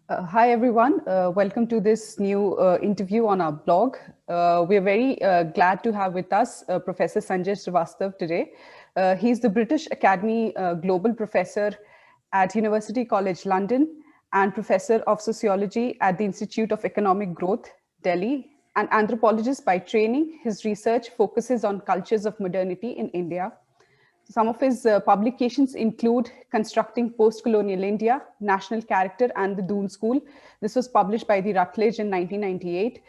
Hi, everyone. Welcome to this new interview on our blog. We're very glad to have with us Professor Sanjay Srivastava today. He's the British Academy Global Professor at University College London and Professor of Sociology at the Institute of Economic Growth, Delhi, and anthropologist by training. His research focuses on cultures of modernity in India. Some of his publications include Constructing Post-Colonial India, National Character and the Doon School. This was published by the Routledge in 1998.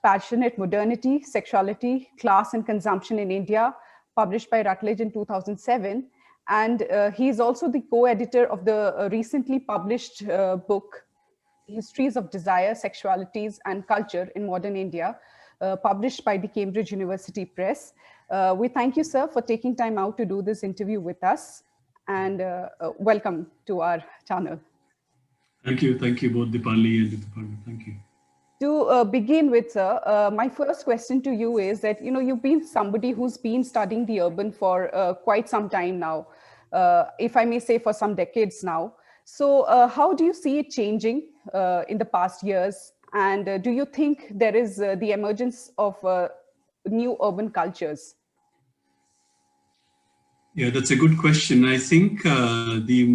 Passionate Modernity, Sexuality, Class and Consumption in India, published by Routledge in 2007. And he is also the co-editor of the recently published book, Histories of Desire, Sexualities and Culture in Modern India, published by the Cambridge University Press. We thank you, sir, for taking time out to do this interview with us, and welcome to our channel. Thank you both Deepali and Rituparna. Thank you. To begin with, sir, my first question to you is that, you've been somebody who's been studying the urban for quite some time now, if I may say for some decades now. So how do you see it changing in the past years? And do you think there is the emergence of new urban cultures? Yeah, that's a good question. I think the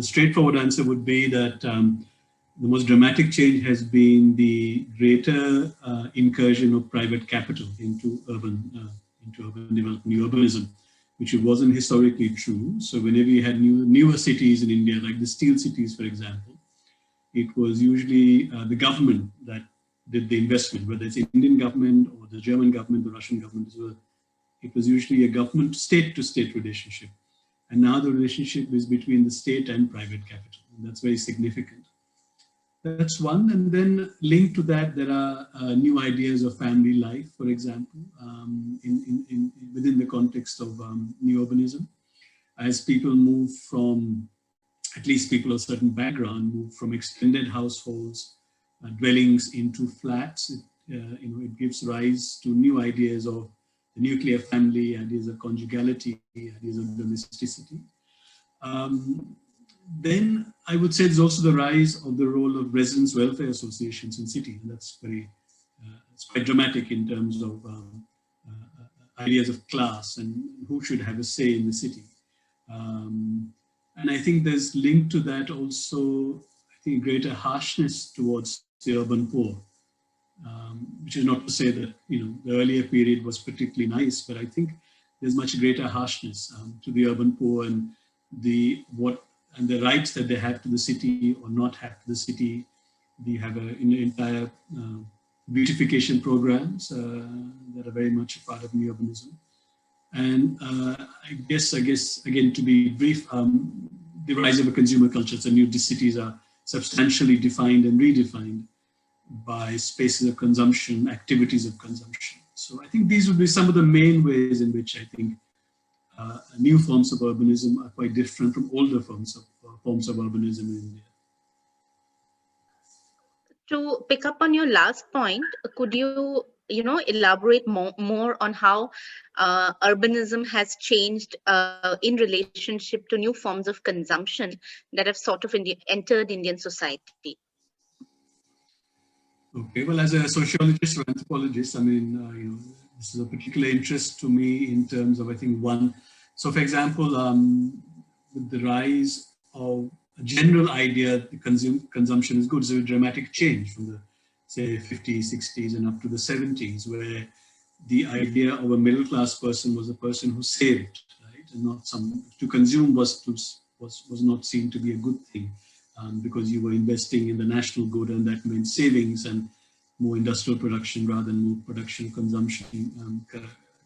straightforward answer would be that the most dramatic change has been the greater incursion of private capital into urban development, new urbanism, which wasn't historically true. So whenever you had newer cities in India, like the steel cities, for example, it was usually the government that did the investment, whether it's Indian government or the German government, the Russian government as well. It was usually a government state-to-state relationship. And now the relationship is between the state and private capital. And that's very significant. That's one. And then linked to that, there are new ideas of family life, for example, within the context of new urbanism. As people move from, at least people of certain background, move from extended households, dwellings into flats, it gives rise to new ideas of the nuclear family, ideas of conjugality, ideas of domesticity. Then I would say there's also the rise of the role of residents' welfare associations in cities. And that's it's quite dramatic in terms of ideas of class and who should have a say in the city. And I think there's linked to that also, I think, greater harshness towards the urban poor, which is not to say that, the earlier period was particularly nice, but I think there's much greater harshness to the urban poor and the rights that they have to the city or not have to the city. They have entire beautification programs that are very much a part of new urbanism. And I guess, again, to be brief, the rise of a consumer culture. So new cities are substantially defined and redefined by spaces of consumption, activities of consumption. So I think these would be some of the main ways in which I think new forms of urbanism are quite different from older forms of urbanism in India. To pick up on your last point, could you elaborate more on how urbanism has changed in relationship to new forms of consumption that have sort of entered Indian society? Okay, well, as a sociologist or anthropologist, I mean, this is a particular interest to me in terms of, I think, one. So, for example, with the rise of a general idea that consumption is good, so a dramatic change from the, say, 50s, 60s and up to the 70s, where the idea of a middle-class person was a person who saved, right? And not to consume was not seen to be a good thing because you were investing in the national good, and that meant savings and more industrial production rather than more production, consumption,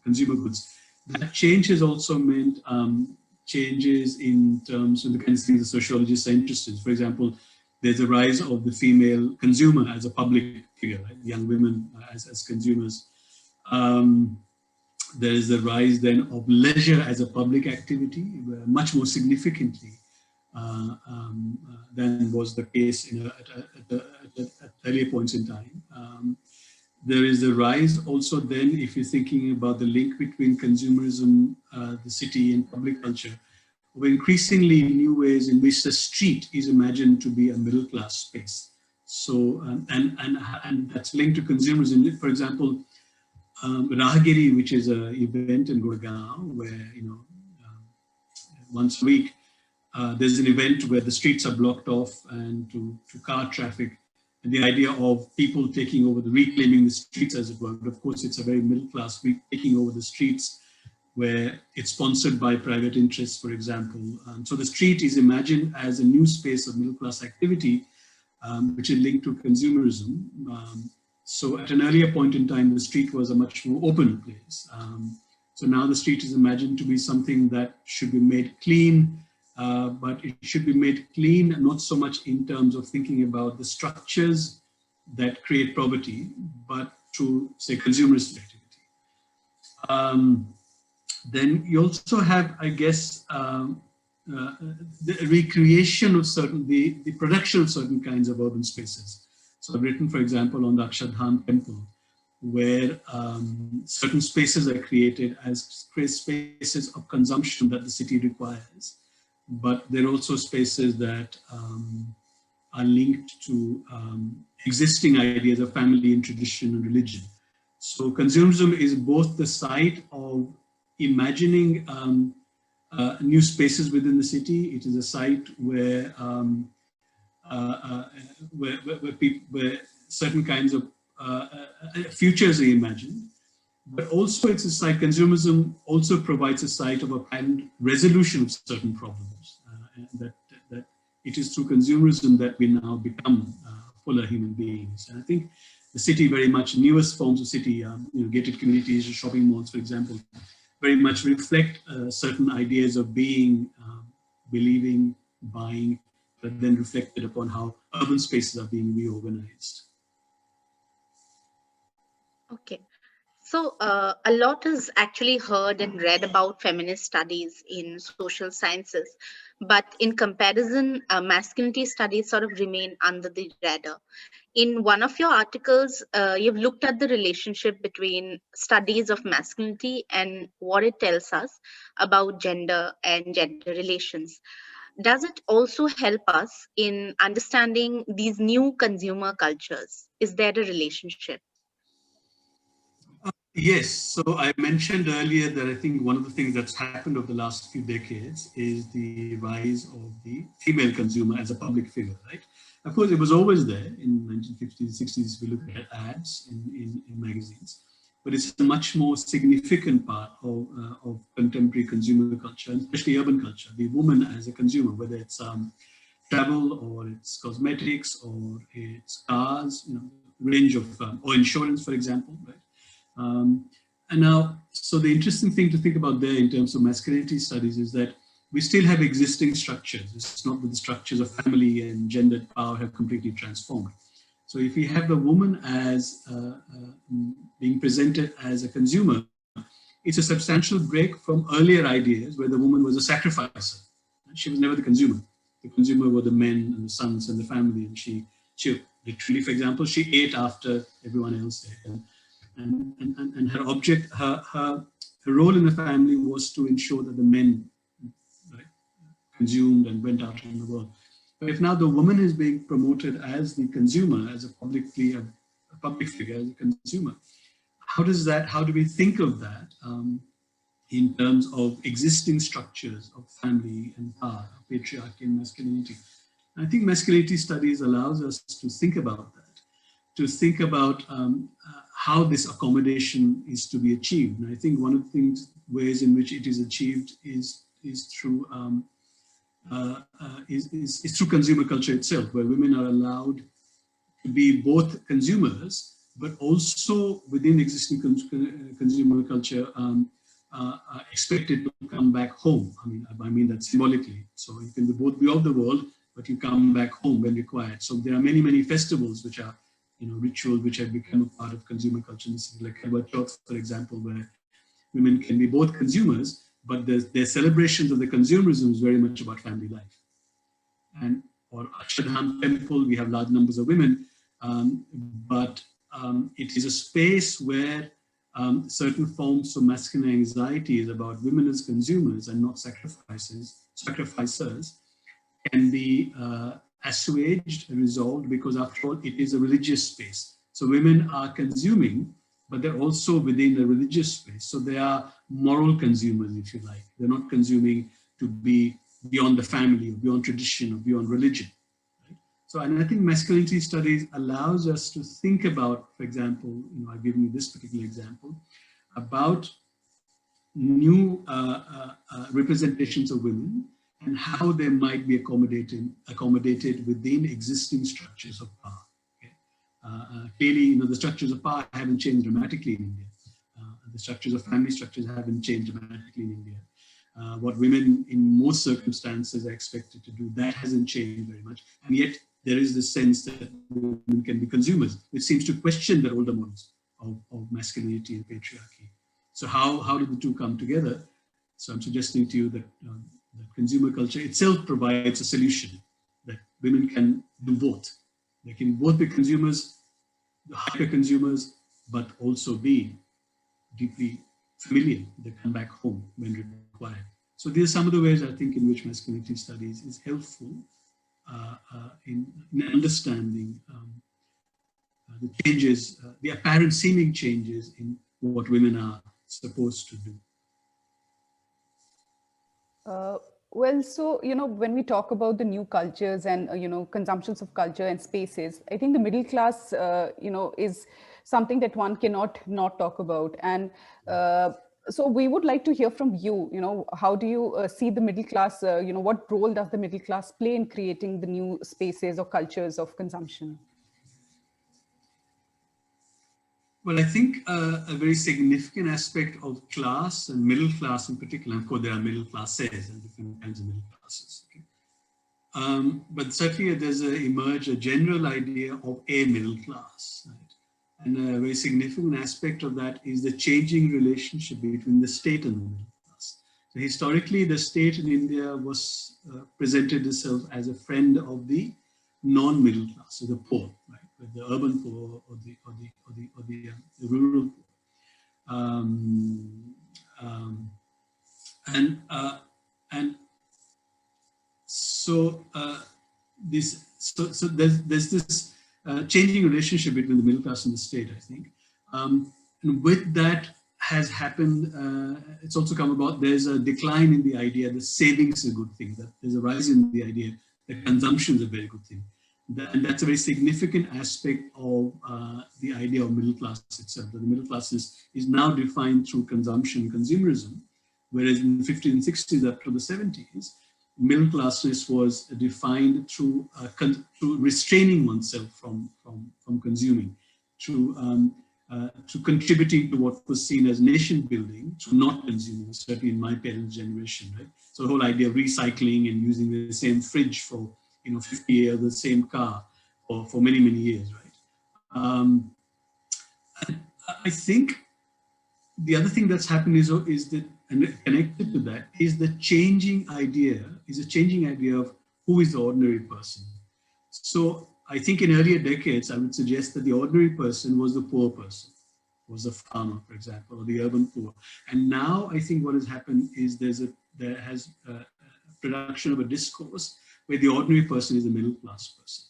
consumer goods. That change has also meant changes in terms of the kinds of things the sociologists are interested in. For example, there's a rise of the female consumer as a public figure, right? Young women as consumers. There is the rise then of leisure as a public activity, much more significantly than was the case at earlier points in time. There is the rise also then, if you're thinking about the link between consumerism, the city and public culture, of increasingly new ways in which the street is imagined to be a middle class space. So, and that's linked to consumerism. For example, Rahagiri, which is an event in Gurgaon, where once a week there's an event where the streets are blocked off and to car traffic, and the idea of people taking over reclaiming the streets, as it were. But of course, it's a very middle class taking over the streets, where it's sponsored by private interests, for example. So the street is imagined as a new space of middle class activity, which is linked to consumerism. So at an earlier point in time, the street was a much more open place. So now the street is imagined to be something that should be made clean, but it should be made clean not so much in terms of thinking about the structures that create poverty, but through, say, consumerist activity. Then you also have, I guess, the recreation of the production of certain kinds of urban spaces. So I've written, for example, on the Akshardham temple, where certain spaces are created as spaces of consumption that the city requires. But there are also spaces that are linked to existing ideas of family and tradition and religion. So consumerism is both the site of imagining new spaces within the city. It is a site where certain kinds of futures are imagined, but also it's a site. Consumerism also provides a site of a planned resolution of certain problems. That it is through consumerism that we now become fuller human beings. And I think the city very much, newest forms of city, gated communities, shopping malls, for example, very much reflect certain ideas of being, believing, buying, but then reflected upon how urban spaces are being reorganized. Okay. So a lot is actually heard and read about feminist studies in social sciences, but in comparison, masculinity studies sort of remain under the radar. In one of your articles, you've looked at the relationship between studies of masculinity and what it tells us about gender and gender relations. Does it also help us in understanding these new consumer cultures? Is there a relationship? Yes, so I mentioned earlier that I think one of the things that's happened over the last few decades is the rise of the female consumer as a public figure, right? Of course, it was always there in the 1950s, 60s, if we look at ads in magazines, but it's a much more significant part of contemporary consumer culture, and especially urban culture, the woman as a consumer, whether it's travel or it's cosmetics or it's cars, range of, or insurance, for example, right? And now, so the interesting thing to think about there in terms of masculinity studies is that we still have existing structures. It's not that the structures of family and gendered power have completely transformed. So if we have the woman as being presented as a consumer, it's a substantial break from earlier ideas where the woman was a sacrificer. She was never the consumer. The consumer were the men and the sons and the family, and she literally, for example, she ate after everyone else ate. And her object, her role in the family was to ensure that the men, right, consumed and went out in the world. But if now the woman is being promoted as the consumer, as a public figure, as a consumer, how do we think of that in terms of existing structures of family and power, patriarchy and masculinity? And I think masculinity studies allows us to think about that, to think about how this accommodation is to be achieved. And I think one of the ways in which it is achieved is through through consumer culture itself, where women are allowed to be both consumers, but also within existing consumer culture, expected to come back home. I mean that symbolically. So you can both be of the world, but you come back home when required. So there are many, many festivals which are, rituals which have become a part of consumer culture, like Karwa Chauth, for example, where women can be both consumers, but their celebrations of the consumerism is very much about family life. And or Akshardham temple, we have large numbers of women, but it is a space where certain forms of masculine anxiety is about women as consumers and not sacrifices, sacrificers can be assuaged, resolved, because after all, it is a religious space. So women are consuming, but they're also within a religious space. So they are moral consumers, if you like. They're not consuming to be beyond the family, or beyond tradition, or beyond religion. Right? So, and I think masculinity studies allows us to think about, for example, I've given you this particular example, about new representations of women and how they might be accommodated within existing structures of power. Okay? Clearly, the structures of power haven't changed dramatically in India. The structures of family structures haven't changed dramatically in India. What women in most circumstances are expected to do, that hasn't changed very much. And yet there is this sense that women can be consumers, which seems to question the older models of masculinity and patriarchy. So how do the two come together? So I'm suggesting to you that, that consumer culture itself provides a solution, that women can do both. They can both be consumers, hyper consumers, but also be deeply familiar. They come back home when required. So these are some of the ways I think in which masculinity studies is helpful in understanding the changes, the apparent seeming changes in what women are supposed to do. Well, so, when we talk about the new cultures and, consumptions of culture and spaces, I think the middle class, is something that one cannot not talk about. And so we would like to hear from you, how do you see the middle class, what role does the middle class play in creating the new spaces or cultures of consumption? Well, I think a very significant aspect of class and middle class in particular, of course, there are middle classes and different kinds of middle classes. Okay? But certainly there's emerged a general idea of a middle class. Right? And a very significant aspect of that is the changing relationship between the state and the middle class. So historically, the state in India was presented itself as a friend of the non-middle class, so the poor, right? The urban poor or the rural poor. So there's this changing relationship between the middle class and the state, I think. And with that has happened, it's also come about, there's a decline in the idea that savings is a good thing, that there's a rise in the idea that consumption is a very good thing. And that's a very significant aspect of the idea of middle class itself. That the middle class is now defined through consumption, consumerism, whereas in the 50s and 60s up to the 70s, middle classness was defined through restraining oneself from consuming, through contributing to what was seen as nation building, through not consuming, certainly in my parents' generation, right? So the whole idea of recycling and using the same fridge for 50 years, the same car for many, many years, right? I think the other thing that's happened is that, and connected to that, is the changing idea, of who is the ordinary person. So I think in earlier decades, I would suggest that the ordinary person was the poor person, was the farmer, for example, or the urban poor. And now I think what has happened is there has a production of a discourse where the ordinary person is a middle class person.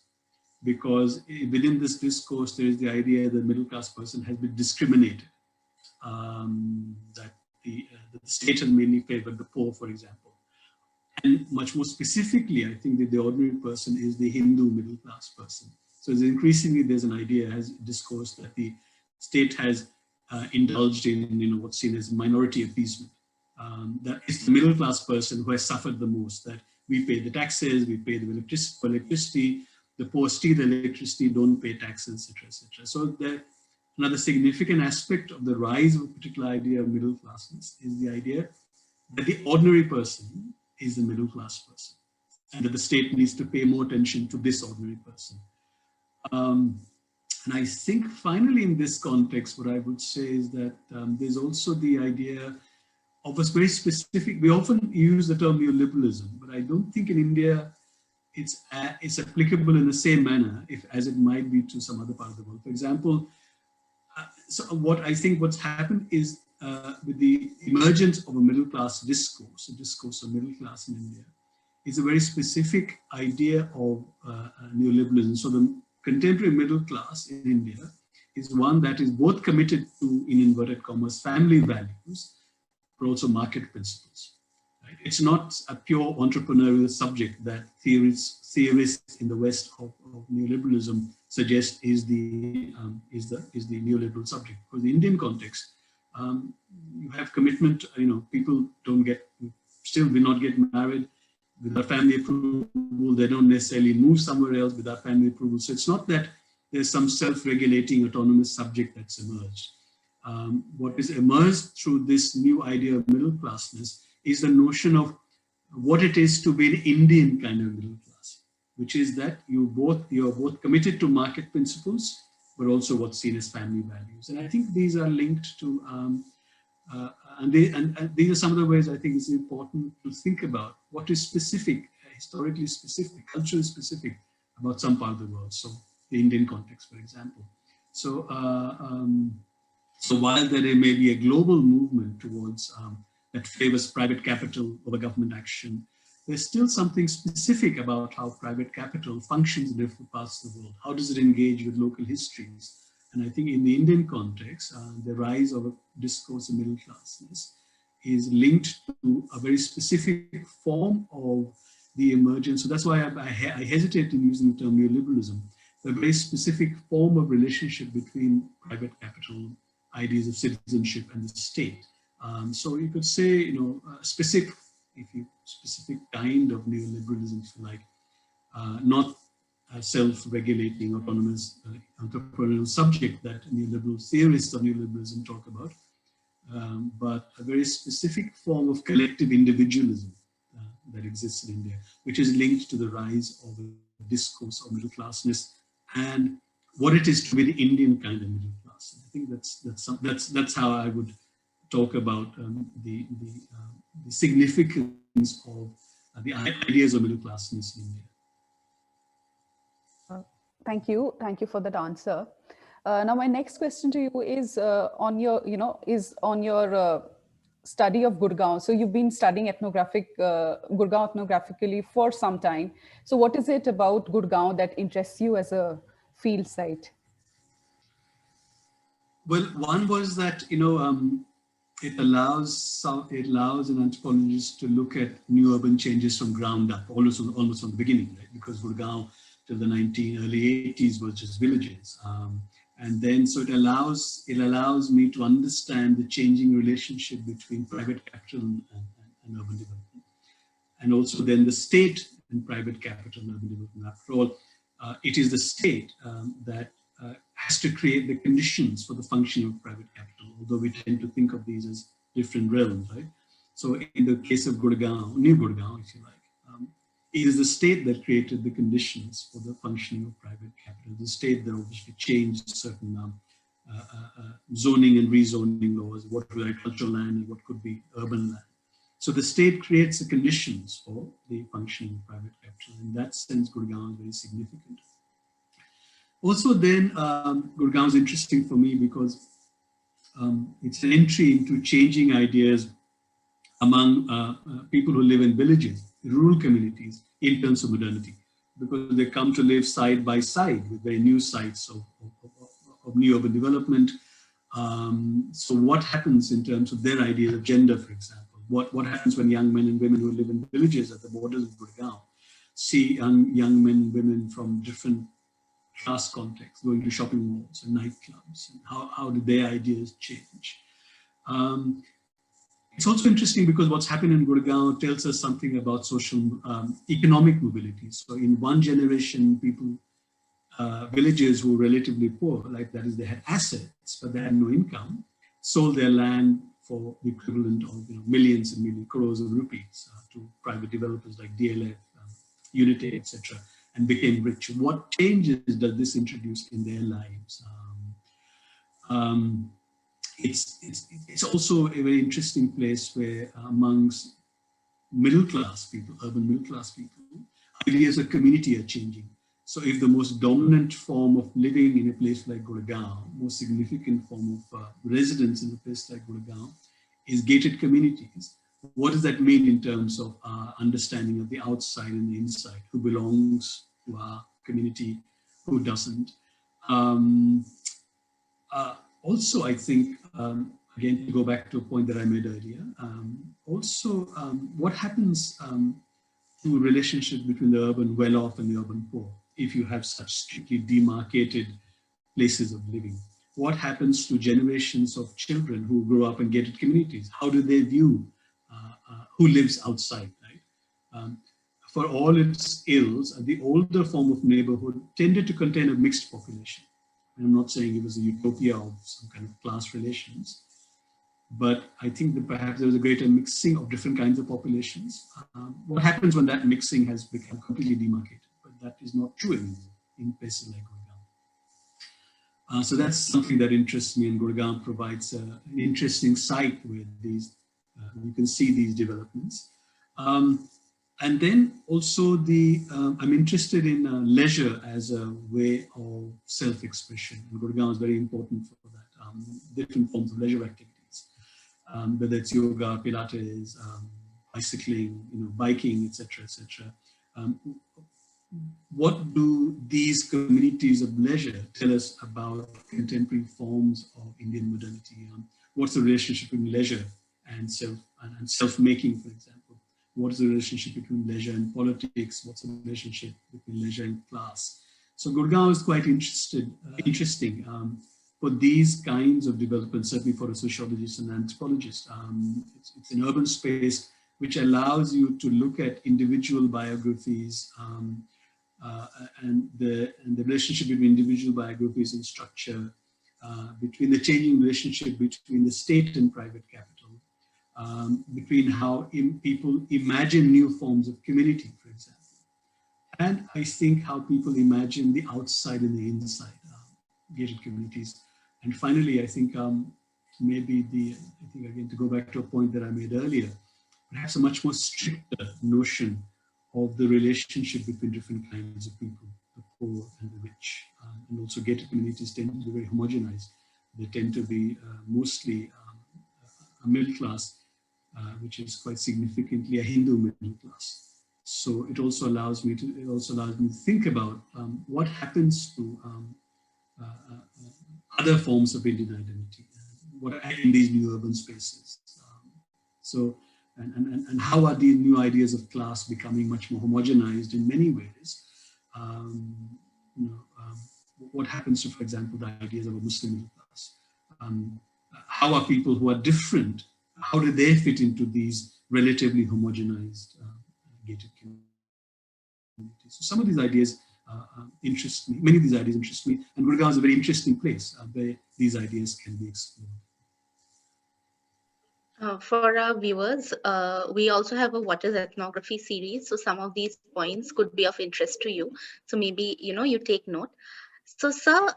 Because within this discourse, there is the idea that the middle class person has been discriminated. That the state has mainly favored the poor, for example. And much more specifically, I think that the ordinary person is the Hindu middle class person. So increasingly there's an idea, as discourse, that the state has indulged in what's seen as minority appeasement. That it's the middle class person who has suffered the most, that we pay the taxes, we pay the electricity, the poor steal the electricity, don't pay taxes, etc., etc. So another significant aspect of the rise of a particular idea of middle classness is the idea that the ordinary person is the middle class person, and that the state needs to pay more attention to this ordinary person. And I think finally in this context, what I would say is that there's also the idea of a very specific, we often use the term neoliberalism, but I don't think in India it's applicable in the same manner as it might be to some other part of the world. For example, so what's happened is with the emergence of a middle class discourse, a discourse of middle class in India, is a very specific idea of neoliberalism. So the contemporary middle class in India is one that is both committed to, in inverted commas, family values, but also market principles. Right? It's not a pure entrepreneurial subject that theorists in the West of neoliberalism suggest is the neoliberal subject. For the Indian context, you have commitment. People still will not get married without family approval. They don't necessarily move somewhere else without family approval. So it's not that there's some self-regulating autonomous subject that's emerged. What is emerged through this new idea of middle classness is the notion of what it is to be an Indian kind of middle class, which is that you're both committed to market principles, but also what's seen as family values. And I think these are linked to, and these are some of the ways I think it's important to think about what is specific, historically specific, culturally specific about some part of the world. So the Indian context, for example. So, so while there may be a global movement towards that favors private capital over government action, there's still something specific about how private capital functions in different parts of the world. How does it engage with local histories? And I think in the Indian context, the rise of a discourse of middle classness is linked to a very specific form of the emergence. So that's why I hesitate in using the term neoliberalism, a very specific form of relationship between private capital, ideas of citizenship, and the state. So you could say, a specific kind of neoliberalism, if you like, not a self-regulating, autonomous, entrepreneurial subject that neoliberal theorists of neoliberalism talk about, but a very specific form of collective individualism that exists in India, which is linked to the rise of a discourse of middle classness and what it is to be the Indian kind of middle class. And I think that's how I would talk about the significance of the ideas of middle classness in India. Thank you for that answer. Now, my next question to you is on your study of Gurgaon. So you've been studying Gurgaon ethnographically for some time. So what is it about Gurgaon that interests you as a field site? Well, one was that, it allows an anthropologist to look at new urban changes from ground up, almost from the beginning, right? Because Gurgaon till the early 80s was just villages. And then, so it allows me to understand the changing relationship between private capital and urban development. And also then the state and private capital and urban development. After all, it is the state that has to create the conditions for the function of private capital, although we tend to think of these as different realms, right? So in the case of Gurgaon, New Gurgaon, if you like, it is the state that created the conditions for the functioning of private capital. The state that obviously changed certain zoning and rezoning laws, what was agricultural land and what could be urban land. So the state creates the conditions for the functioning of private capital. In that sense, Gurgaon is very significant. Also then, Gurgaon is interesting for me because it's an entry into changing ideas among people who live in villages, rural communities, in terms of modernity, because they come to live side by side with very new sites of new urban development. So what happens in terms of their ideas of gender, for example? What happens when young men and women who live in villages at the borders of Gurgaon see young men and women from different class contexts going to shopping malls and nightclubs, and how do their ideas change? It's also interesting because what's happened in Gurgaon tells us something about social, economic mobility. So in one generation, people, villagers who were relatively poor, like that is they had assets, but they had no income, sold their land for the equivalent of millions and millions, crores of rupees to private developers like DLF, Unity, etc., and became rich. What changes does this introduce in their lives? It's also a very interesting place where amongst middle class people, urban middle class people, ideas of community are changing. So if the most dominant form of living in a place like Gurgaon, most significant form of residence in a place like Gurgaon is gated communities, what does that mean in terms of our understanding of the outside and the inside? Who belongs to our community, who doesn't? Also, I think, again, to go back to a point that I made earlier, what happens to relationship between the urban well-off and the urban poor if you have such strictly demarcated places of living? What happens to generations of children who grow up in gated communities? How do they view who lives outside, right? For all its ills, the older form of neighborhood tended to contain a mixed population. I'm not saying it was a utopia of some kind of class relations, but I think that perhaps there was a greater mixing of different kinds of populations. What happens when that mixing has become completely demarcated? But that is not true in places like Gurgaon. So that's something that interests me, and Gurgaon provides an interesting site where these, you can see these developments. And then also I'm interested in leisure as a way of self-expression. And Gurgaon is very important for that, different forms of leisure activities, whether it's yoga, Pilates, bicycling, biking, etc., etc. What do these communities of leisure tell us about contemporary forms of Indian modernity? What's the relationship between leisure and self-making, for example? What is the relationship between leisure and politics? What's the relationship between leisure and class? So Gurgaon is quite interesting for these kinds of developments, certainly for a sociologist and anthropologist. It's an urban space which allows you to look at individual biographies and the relationship between individual biographies and structure, between the changing relationship between the state and private capital, between how people imagine new forms of community, for example. And I think how people imagine the outside and the inside, gated communities. And finally, I think again, to go back to a point that I made earlier, perhaps a much more stricter notion of the relationship between different kinds of people, the poor and the rich. And also gated communities tend to be very homogenized. They tend to be mostly a middle class, which is quite significantly a Hindu middle class. So it also allows me to think about what happens to other forms of Indian identity, what are in these new urban spaces. And how are these new ideas of class becoming much more homogenized in many ways? What happens to, for example, the ideas of a Muslim middle class? How are people who are different, how do they fit into these relatively homogenized gated communities? So some of these ideas interest me, many of these ideas interest me, and Gurgaon is a very interesting place where these ideas can be explored. For our viewers, we also have a What is Ethnography series. So some of these points could be of interest to you. So maybe, you take note. So, sir,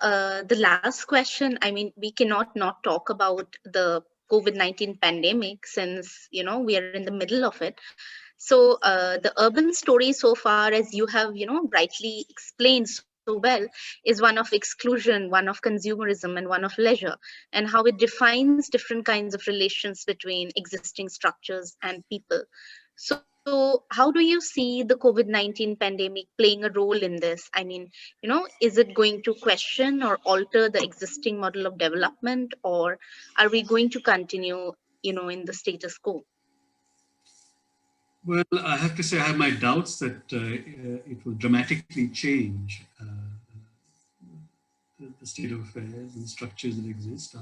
the last question, I mean, we cannot not talk about the COVID-19 pandemic since, we are in the middle of it. So the urban story so far, as you have, brightly explained so well, is one of exclusion, one of consumerism, and one of leisure, and how it defines different kinds of relations between existing structures and people. So how do you see the COVID-19 pandemic playing a role in this? I mean, is it going to question or alter the existing model of development, or are we going to continue, in the status quo? Well, I have to say I have my doubts that it will dramatically change the state of affairs and structures that exist.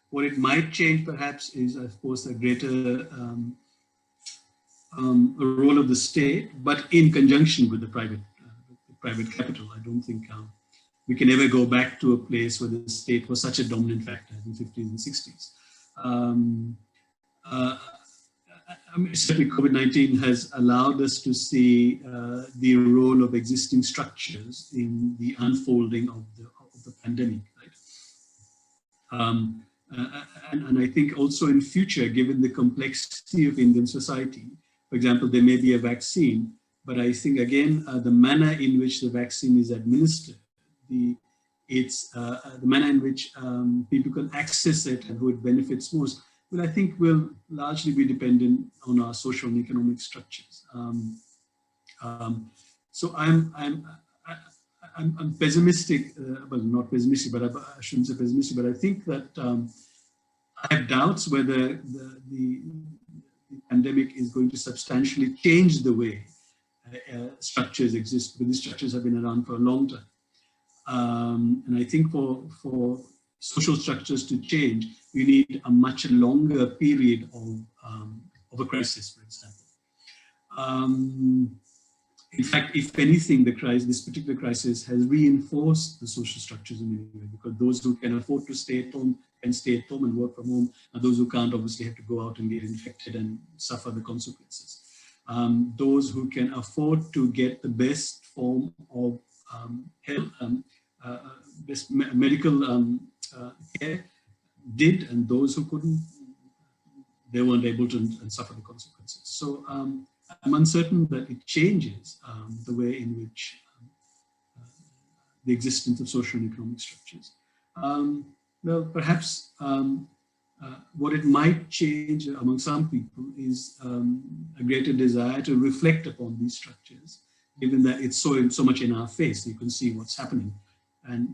What it might change perhaps is, of course, a greater role of the state, but in conjunction with the private capital. I don't think we can ever go back to a place where the state was such a dominant factor in the 50s and 60s. Certainly COVID-19 has allowed us to see the role of existing structures in the unfolding of the pandemic, right? And I think also in future, given the complexity of Indian society, for example, there may be a vaccine, but I think again, the manner in which the vaccine is administered, the manner in which people can access it and who it benefits most, I think will largely be dependent on our social and economic structures. So I'm pessimistic, well, not pessimistic, but I shouldn't say pessimistic, but I think that I have doubts whether the pandemic is going to substantially change the way structures exist, because these structures have been around for a long time. And I think for social structures to change, we need a much longer period of a crisis, for example. In fact, if anything, this particular crisis has reinforced the social structures in many ways, because those who can afford to stay at home can stay at home and work from home, and those who can't obviously have to go out and get infected and suffer the consequences. Those who can afford to get the best form of health, best medical care did, and those who couldn't, they weren't able to and suffer the consequences. So I'm uncertain that it changes the way in which the existence of social and economic structures. Well, perhaps what it might change among some people is a greater desire to reflect upon these structures, given that it's so much in our face. You can see what's happening, and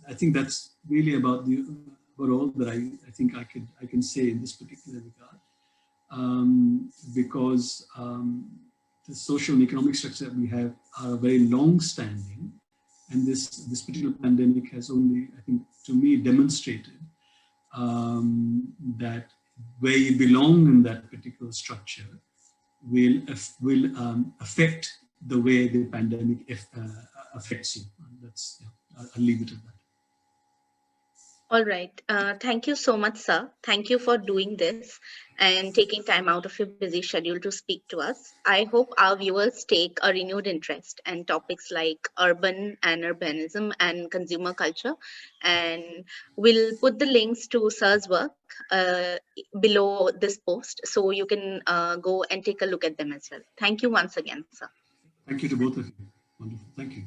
I think that's really about all that I think I can say in this particular regard. Because the social and economic structure that we have are very long-standing, and this particular pandemic has only, I think, to me, demonstrated that where you belong in that particular structure will affect the way the pandemic affects you. And that's, I'll leave it at that. All right. Thank you so much, sir. Thank you for doing this and taking time out of your busy schedule to speak to us. I hope our viewers take a renewed interest in topics like urban and urbanism and consumer culture. And we'll put the links to sir's work below this post, so you can go and take a look at them as well. Thank you once again, sir. Thank you to both of you. Wonderful. Thank you.